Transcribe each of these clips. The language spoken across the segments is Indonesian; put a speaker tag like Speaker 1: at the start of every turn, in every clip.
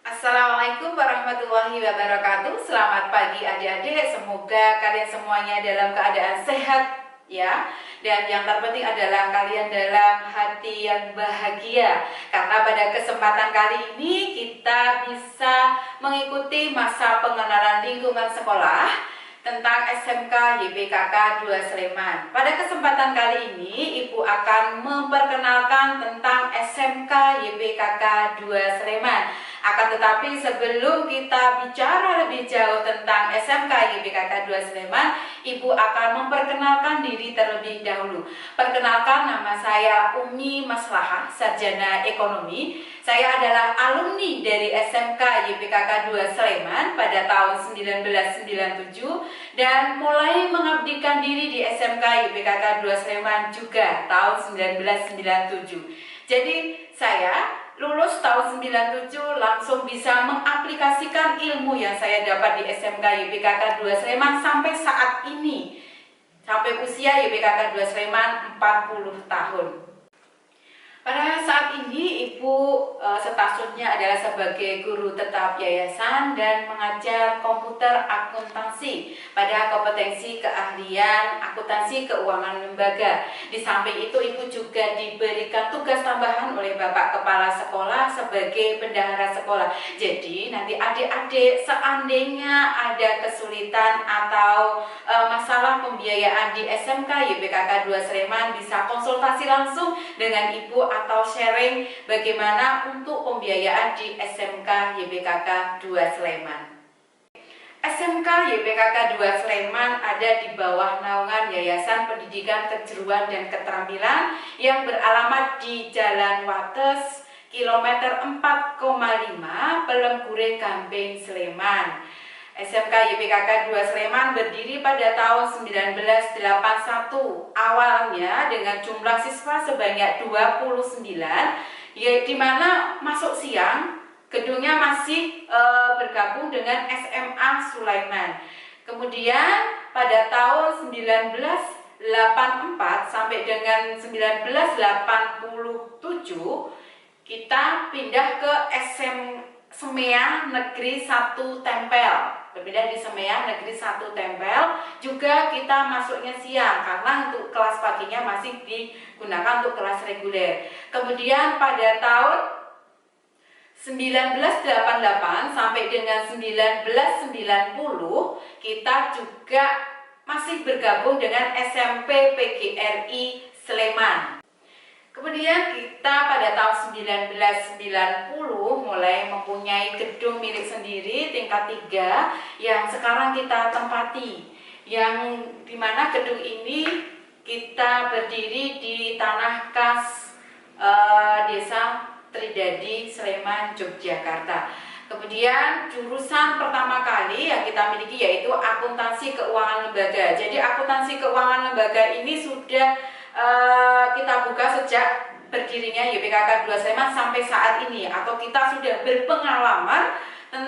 Speaker 1: Assalamualaikum warahmatullahi wabarakatuh. Selamat pagi adik-adik. Semoga kalian semuanya dalam keadaan sehat ya. Dan yang terpenting adalah kalian dalam hati yang bahagia. Karena pada kesempatan kali ini kita bisa mengikuti masa pengenalan lingkungan sekolah tentang SMK YPKK 2 Sleman. Pada kesempatan kali ini Ibu akan memperkenalkan tentang SMK YPKK 2 Sleman. Akan tetapi sebelum kita bicara lebih jauh tentang SMK YPKK 2 Sleman, Ibu akan memperkenalkan diri terlebih dahulu. Perkenalkan, nama saya Umi Maslahah, Sarjana Ekonomi. Saya adalah alumni dari SMK YPKK 2 Sleman pada tahun 1997 dan mulai mengabdikan diri di SMK YPKK 2 Sleman juga tahun 1997. Jadi saya lulus tahun 97 langsung bisa mengaplikasikan ilmu yang saya dapat di SMK YPKK 2 Sleman sampai saat ini. Sampai usia YPKK 2 Sleman 40 tahun. Pada saat ini Ibu statusnya adalah sebagai guru tetap yayasan dan mengajar komputer akuntansi pada kompetensi keahlian akuntansi keuangan lembaga. Di samping itu Ibu juga diberikan tugas tambahan oleh Bapak Kepala Sekolah sebagai bendahara sekolah. Jadi nanti adik-adik seandainya ada kesulitan atau masalah pembiayaan di SMK YPKK 2 Sleman bisa konsultasi langsung dengan Ibu atau sharing bagaimana untuk pembiayaan di SMK YPKK 2 Sleman. SMK YPKK 2 Sleman ada di bawah naungan Yayasan Pendidikan Kejuruan dan Keterampilan yang beralamat di Jalan Wates, kilometer 4,5, Pelemgure Gamping, Sleman. SMK YPKK 2 Sleman berdiri pada tahun 1981, awalnya dengan jumlah siswa sebanyak 29, di mana masuk siang gedungnya masih bergabung dengan SMA Sulaiman. Kemudian pada tahun 1984 sampai dengan 1987 kita pindah ke Semea Negeri 1 Tempel. Berbeda di Semea Negeri 1 Tempel, juga kita masuknya siang karena untuk kelas paginya masih digunakan untuk kelas reguler. Kemudian pada tahun 1988 sampai dengan 1990 kita juga masih bergabung dengan SMP PGRI Sleman. Kemudian kita pada tahun 1990 mulai mempunyai gedung milik sendiri tingkat 3 yang sekarang kita tempati, yang dimana gedung ini kita berdiri di tanah kas Desa Tridadi, Sleman, Yogyakarta. Kemudian jurusan pertama kali yang kita miliki yaitu akuntansi keuangan lembaga. Jadi akuntansi keuangan lembaga ini sudah kita buka sejak berdirinya YPKK 2 Sleman sampai saat ini, atau kita sudah berpengalaman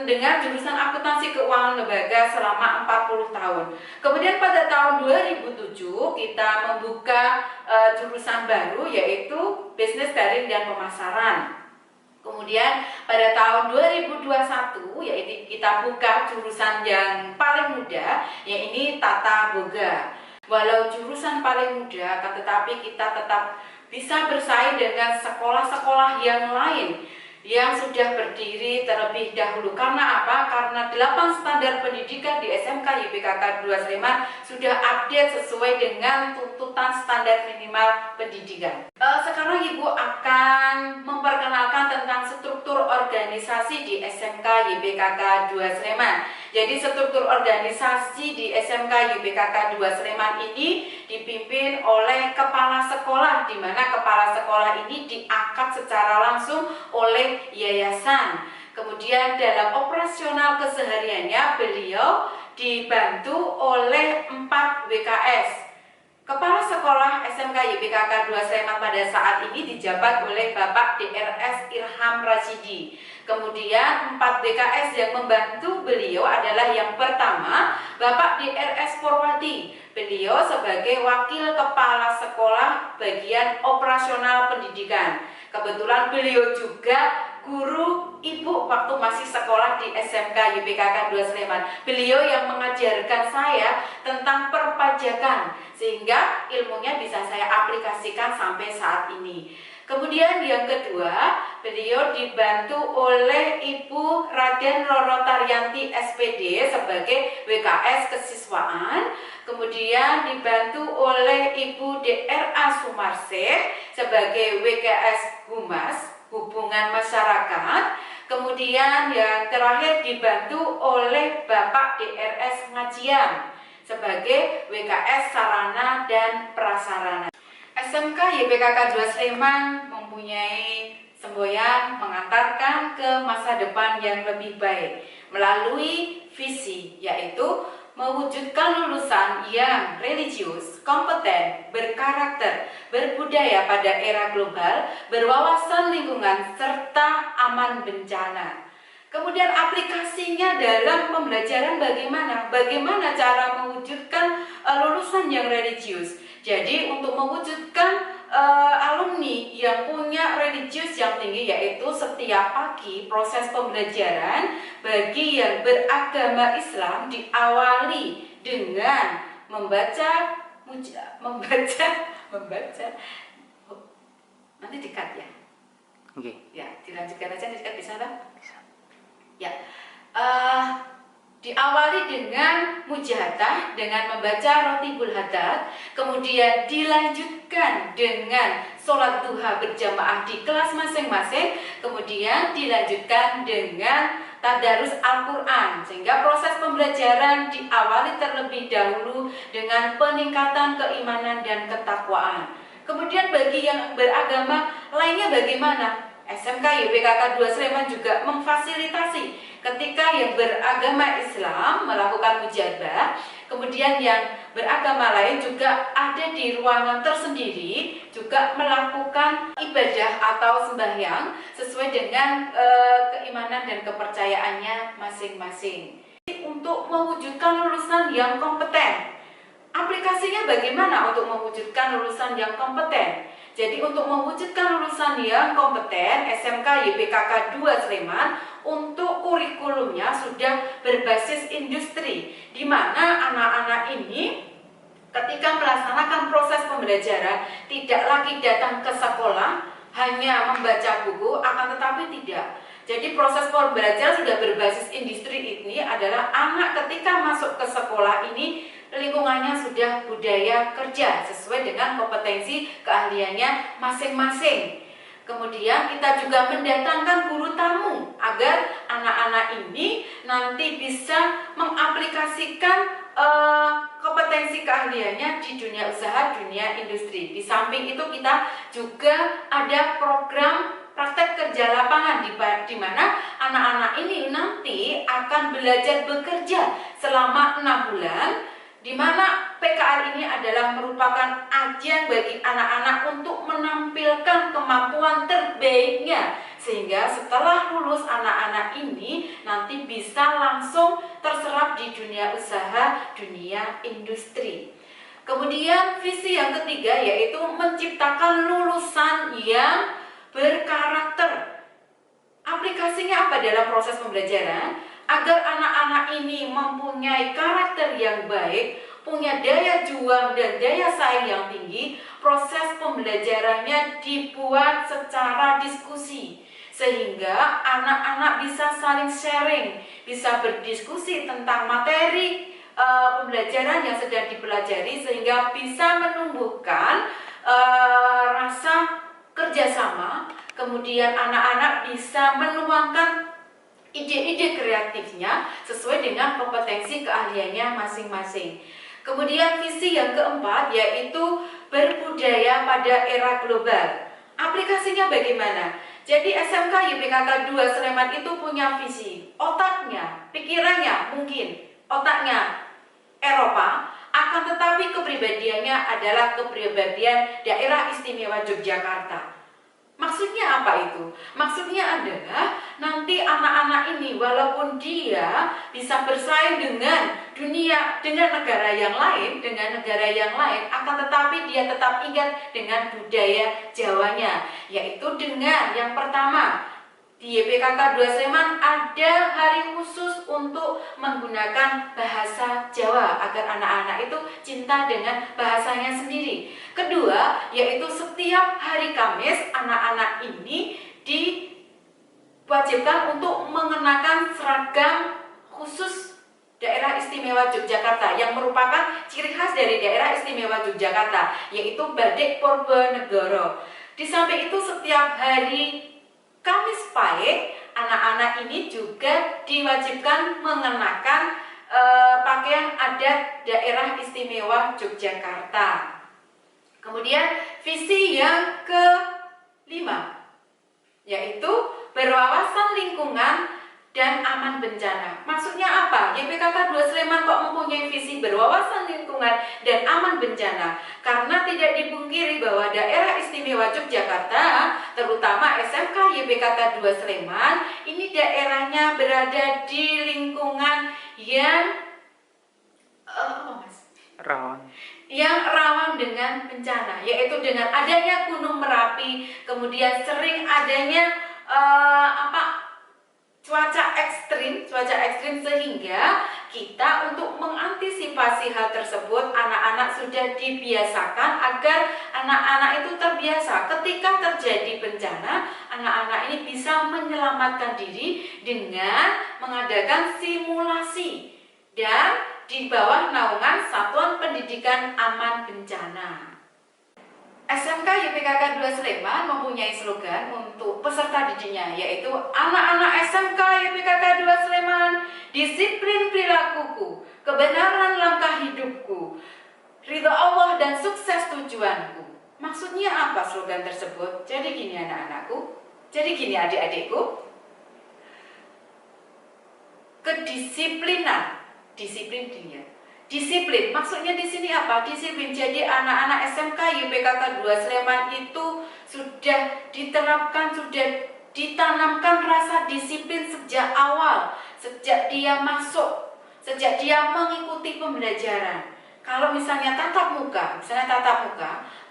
Speaker 1: dengan jurusan akuntansi keuangan lembaga selama 40 tahun. Kemudian pada tahun 2007 kita membuka jurusan baru yaitu bisnis daring dan pemasaran. Kemudian pada tahun 2021 yaitu kita buka jurusan yang paling muda, yaitu Tata Boga. Walau jurusan paling muda, akan tetapi kita tetap bisa bersaing dengan sekolah-sekolah yang lain yang sudah berdiri terlebih dahulu. Karena apa? Karena 8 standar pendidikan di SMK YPKK 2 Sleman sudah update sesuai dengan tuntutan standar minimal pendidikan. Sekarang Ibu akan memperkenalkan tentang struktur organisasi di SMK YPKK 2 Sleman. Jadi struktur organisasi di SMK YPKK 2 Sleman ini dipimpin oleh kepala sekolah, di mana kepala sekolah ini diangkat secara langsung oleh yayasan. Kemudian dalam operasional kesehariannya beliau dibantu oleh 4 WKS. Kepala Sekolah SMK YPKK 2 Sleman pada saat ini dijabat oleh Bapak DRS Ilham Rashidi. Kemudian 4 BKS yang membantu beliau adalah yang pertama Bapak DRS Purwadi. Beliau sebagai Wakil Kepala Sekolah bagian operasional pendidikan. Kebetulan beliau juga guru ibu waktu masih sekolah di SMK YPKK 2 Sleman. Beliau yang mengajarkan saya tentang perpajakan, sehingga ilmunya bisa saya aplikasikan sampai saat ini. Kemudian yang kedua, beliau dibantu oleh Ibu Raden Roro Taryanti SPD sebagai WKS Kesiswaan. Kemudian dibantu oleh Ibu DRA Sumarsih sebagai WKS Humas, Hubungan Masyarakat. Kemudian yang terakhir dibantu oleh Bapak DRS Ngajian sebagai WKS Sarana dan Prasarana. SMK YPKK 2 Sleman mempunyai semboyan mengantarkan ke masa depan yang lebih baik melalui visi, yaitu mewujudkan lulusan yang religius, kompeten, berkarakter, berbudaya pada era global, berwawasan lingkungan, serta aman bencana. Kemudian aplikasinya dalam pembelajaran bagaimana? Bagaimana cara mewujudkan lulusan yang religius? Jadi untuk mewujudkan alumni yang punya religius yang tinggi, yaitu setiap pagi proses pembelajaran bagi yang beragama Islam diawali dengan membaca nanti dikat ya. Oke. Ya, dilanjutkan aja, dikat bisa tak? Bisa. Ya, diawali dengan mujahadah dengan membaca Rotibul Haddad, kemudian dilanjutkan dengan sholat duha berjamaah di kelas masing-masing, kemudian dilanjutkan dengan tadarus Al-Quran, sehingga proses pembelajaran diawali terlebih dahulu dengan peningkatan keimanan dan ketakwaan. Kemudian bagi yang beragama lainnya bagaimana? SMK YPKK 2 Sleman juga memfasilitasi ketika yang beragama Islam melakukan mujahadah, kemudian yang beragama lain juga ada di ruangan tersendiri juga melakukan ibadah atau sembahyang sesuai dengan keimanan dan kepercayaannya masing-masing. Untuk mewujudkan lulusan yang kompeten, aplikasinya bagaimana untuk mewujudkan lulusan yang kompeten? Jadi untuk mewujudkan lulusan yang kompeten, SMK YPKK 2 Sleman untuk kurikulumnya sudah berbasis industri, di mana anak-anak ini ketika melaksanakan proses pembelajaran tidak lagi datang ke sekolah hanya membaca buku, akan tetapi tidak. Jadi proses pembelajaran sudah berbasis industri ini adalah anak ketika masuk ke sekolah ini lingkungannya sudah budaya kerja sesuai dengan kompetensi keahliannya masing-masing. Kemudian kita juga mendatangkan guru tamu agar anak-anak ini nanti bisa mengaplikasikan kompetensi keahliannya di dunia usaha, dunia industri. Di samping itu kita juga ada program praktek kerja lapangan di mana anak-anak ini nanti akan belajar bekerja selama 6 bulan, di mana PKL ini adalah merupakan ajang bagi anak-anak untuk menampilkan kemampuan terbaiknya, sehingga setelah lulus anak-anak ini nanti bisa langsung terserap di dunia usaha, dunia industri. Kemudian visi yang ketiga yaitu menciptakan lulusan yang berkarakter. Aplikasinya apa dalam proses pembelajaran? Agar anak-anak ini mempunyai karakter yang baik, punya daya juang dan daya saing yang tinggi, proses pembelajarannya dibuat secara diskusi, sehingga anak-anak bisa saling sharing, bisa berdiskusi tentang materi pembelajaran yang sedang dipelajari, sehingga bisa menumbuhkan rasa kerjasama. Kemudian anak-anak bisa menuangkan ide-ide kreatifnya sesuai dengan kompetensi keahliannya masing-masing. Kemudian visi yang keempat yaitu berbudaya pada era global. Aplikasinya bagaimana? Jadi SMK YPKK 2 Sleman itu punya visi. Otaknya, pikirannya mungkin otaknya Eropa, akan tetapi kepribadiannya adalah kepribadian daerah istimewa Yogyakarta. Maksudnya apa itu? Maksudnya adalah nanti anak-anak ini walaupun dia bisa bersaing dengan dunia, dengan negara yang lain, akan tetapi dia tetap ingat dengan budaya Jawanya, yaitu dengan yang pertama Di YPKK 2 Sleman ada hari khusus untuk menggunakan bahasa Jawa agar anak-anak itu cinta dengan bahasanya sendiri. Kedua, yaitu setiap hari Kamis anak-anak ini diwajibkan untuk mengenakan seragam khusus Daerah Istimewa Yogyakarta yang merupakan ciri khas dari Daerah Istimewa Yogyakarta, yaitu Batik Porbanegoro. Di samping itu setiap hari Kamis Pahing, anak-anak ini juga diwajibkan mengenakan pakaian adat Daerah Istimewa Yogyakarta. Kemudian visi yang kelima, yaitu berwawasan lingkungan dan aman bencana. Maksudnya apa? YPKK 2 Sleman kok mempunyai visi berwawasan lingkungan dan aman bencana? Karena tidak dipungkiri bahwa Daerah Istimewa Yogyakarta, terutama SMK YPKK 2 Sleman, ini daerahnya berada di lingkungan yang rawan dengan bencana, yaitu dengan adanya Gunung Merapi, kemudian sering adanya cuaca ekstrim sehingga kita untuk mengantisipasi hal tersebut anak-anak sudah dibiasakan agar anak-anak itu terbiasa ketika terjadi bencana, anak-anak ini bisa menyelamatkan diri dengan mengadakan simulasi dan di bawah naungan Satuan Pendidikan Aman Bencana. SMK YPKK 2 Sleman mempunyai slogan untuk peserta didiknya, yaitu anak-anak SMK YPKK 2 Sleman, disiplin perilakuku, kebenaran langkah hidupku, ridho Allah dan sukses tujuanku. Maksudnya apa slogan tersebut? Jadi gini anak-anakku, jadi gini adik-adikku, kedisiplinan, disiplin, maksudnya di sini apa? Disiplin. Jadi anak-anak SMK YPKK 2 Sleman itu sudah diterapkan, sudah ditanamkan rasa disiplin sejak awal, sejak dia masuk, sejak dia mengikuti pembelajaran. Kalau misalnya tatap muka,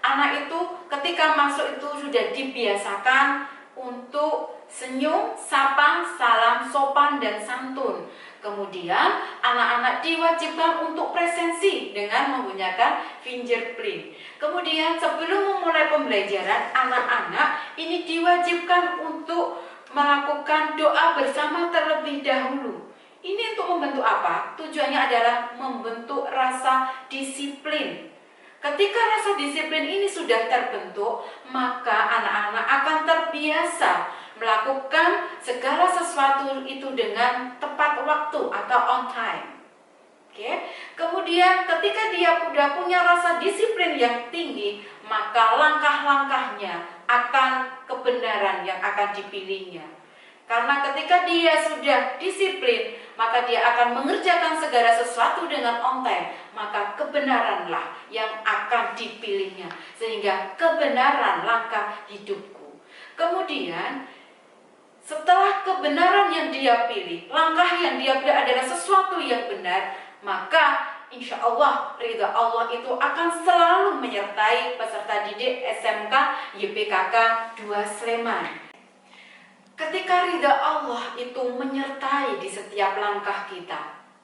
Speaker 1: anak itu ketika masuk itu sudah dibiasakan untuk senyum, sapa, salam, sopan, dan santun. Kemudian anak-anak diwajibkan untuk presensi dengan menggunakan fingerprint. Kemudian sebelum memulai pembelajaran, anak-anak ini diwajibkan untuk melakukan doa bersama terlebih dahulu. Ini untuk membentuk apa? Tujuannya adalah membentuk rasa disiplin. Ketika rasa disiplin ini sudah terbentuk, maka anak-anak akan terbiasa melakukan segala sesuatu itu dengan tepat waktu atau on time. Oke. Kemudian ketika dia sudah punya rasa disiplin yang tinggi, maka langkah-langkahnya akan kebenaran yang akan dipilihnya. Karena ketika dia sudah disiplin, maka dia akan mengerjakan segala sesuatu dengan on time, maka kebenaranlah yang akan dipilihnya, sehingga kebenaran langkah hidupku. Kemudian setelah kebenaran yang dia pilih, langkah yang dia pilih adalah sesuatu yang benar, maka insya Allah ridha Allah itu akan selalu menyertai peserta didik SMK YPKK 2 Sleman. Ketika ridha Allah itu menyertai di setiap langkah kita,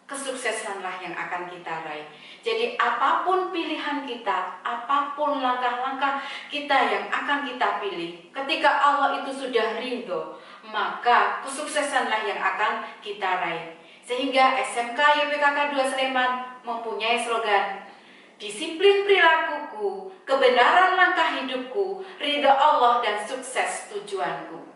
Speaker 1: kesuksesanlah yang akan kita raih. Jadi apapun pilihan kita, apapun langkah-langkah kita yang akan kita pilih, ketika Allah itu sudah ridho, maka kesuksesanlah yang akan kita raih. Sehingga SMK YPKK 2 Sleman mempunyai slogan, disiplin perilakuku, kebenaran langkah hidupku, ridha Allah dan sukses tujuanku.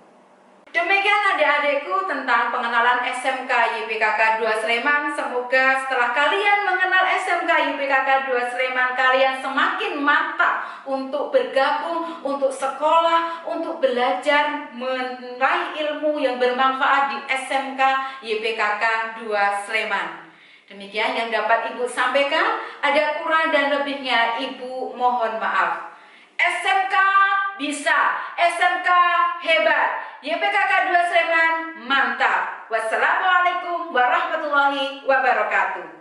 Speaker 1: Demikian adik-adikku tentang pengenalan SMK YPKK 2 Sleman. Semoga setelah kalian mengenal SMK YPKK 2 Sleman, kalian semakin mantap untuk bergabung, untuk sekolah, untuk belajar, meraih ilmu yang bermanfaat di SMK YPKK 2 Sleman. Demikian yang dapat Ibu sampaikan. Ada kurang dan lebihnya Ibu mohon maaf. SMK bisa, SMK hebat, YPKK 2 Sleman mantap. Wassalamualaikum warahmatullahi wabarakatuh.